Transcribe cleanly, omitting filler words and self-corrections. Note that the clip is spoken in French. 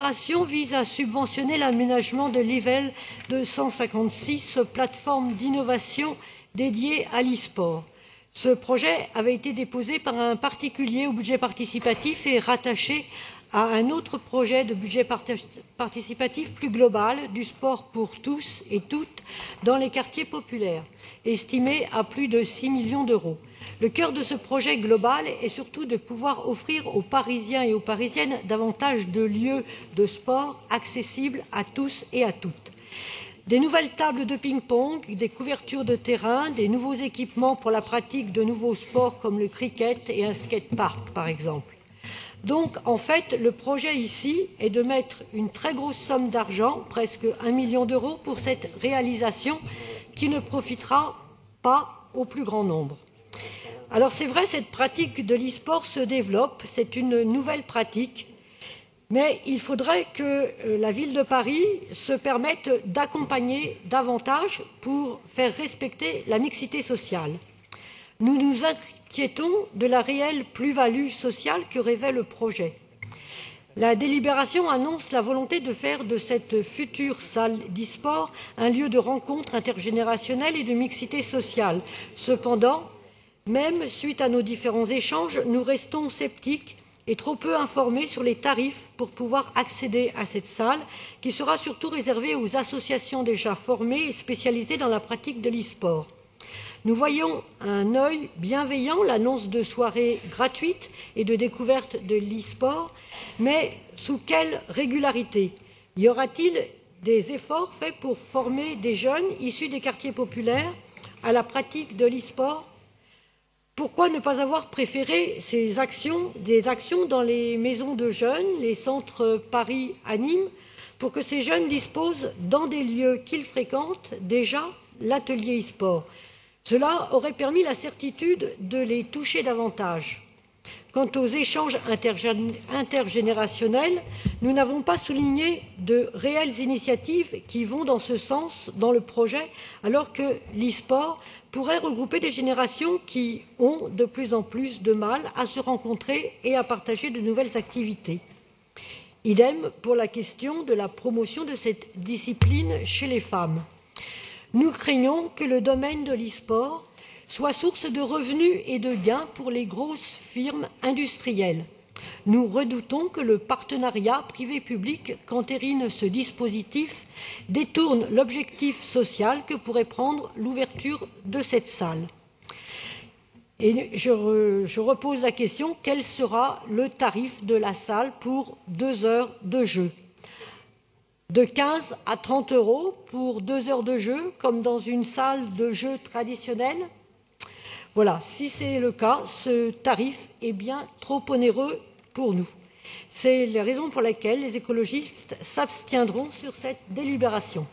L'opération vise à subventionner l'aménagement de l'IVEL 256, plateforme d'innovation dédiée à l'e-sport. Ce projet avait été déposé par un particulier au budget participatif et rattaché à un autre projet de budget participatif plus global du sport pour tous et toutes dans les quartiers populaires, estimé à plus de 6 millions d'euros. Le cœur de ce projet global est surtout de pouvoir offrir aux Parisiens et aux Parisiennes davantage de lieux de sport accessibles à tous et à toutes. Des nouvelles tables de ping-pong, des couvertures de terrain, des nouveaux équipements pour la pratique de nouveaux sports comme le cricket et un skatepark par exemple. Donc, en fait, le projet ici est de mettre une très grosse somme d'argent, presque 1 million d'euros, pour cette réalisation qui ne profitera pas au plus grand nombre. Alors c'est vrai, cette pratique de l'e-sport se développe, c'est une nouvelle pratique, mais il faudrait que la ville de Paris se permette d'accompagner davantage pour faire respecter la mixité sociale. Nous nous inquiétons de la réelle plus-value sociale que révèle le projet. La délibération annonce la volonté de faire de cette future salle d'e-sport un lieu de rencontre intergénérationnelle et de mixité sociale. Cependant, même suite à nos différents échanges, nous restons sceptiques et trop peu informés sur les tarifs pour pouvoir accéder à cette salle, qui sera surtout réservée aux associations déjà formées et spécialisées dans la pratique de l'e-sport. Nous voyons un œil bienveillant l'annonce de soirées gratuites et de découverte de l'e-sport, mais sous quelle régularité? Y aura-t-il des efforts faits pour former des jeunes issus des quartiers populaires à la pratique de l'e-sport? Pourquoi ne pas avoir préféré des actions dans les maisons de jeunes, les centres Paris à Nîmes, pour que ces jeunes disposent, dans des lieux qu'ils fréquentent, déjà l'atelier e-sport? Cela aurait permis la certitude de les toucher davantage. Quant aux échanges intergénérationnels, nous n'avons pas souligné de réelles initiatives qui vont dans ce sens dans le projet, alors que l'e-sport pourrait regrouper des générations qui ont de plus en plus de mal à se rencontrer et à partager de nouvelles activités. Idem pour la question de la promotion de cette discipline chez les femmes. Nous craignons que le domaine de l'e-sport soit source de revenus et de gains pour les grosses firmes industrielles. Nous redoutons que le partenariat privé-public qu'entérine ce dispositif détourne l'objectif social que pourrait prendre l'ouverture de cette salle. Et je repose la question, quel sera le tarif de la salle pour 2 heures de jeu? De 15 à 30 euros pour 2 heures de jeu, comme dans une salle de jeu traditionnelle? Voilà, si c'est le cas, ce tarif est bien trop onéreux pour nous. C'est la raison pour laquelle les écologistes s'abstiendront sur cette délibération.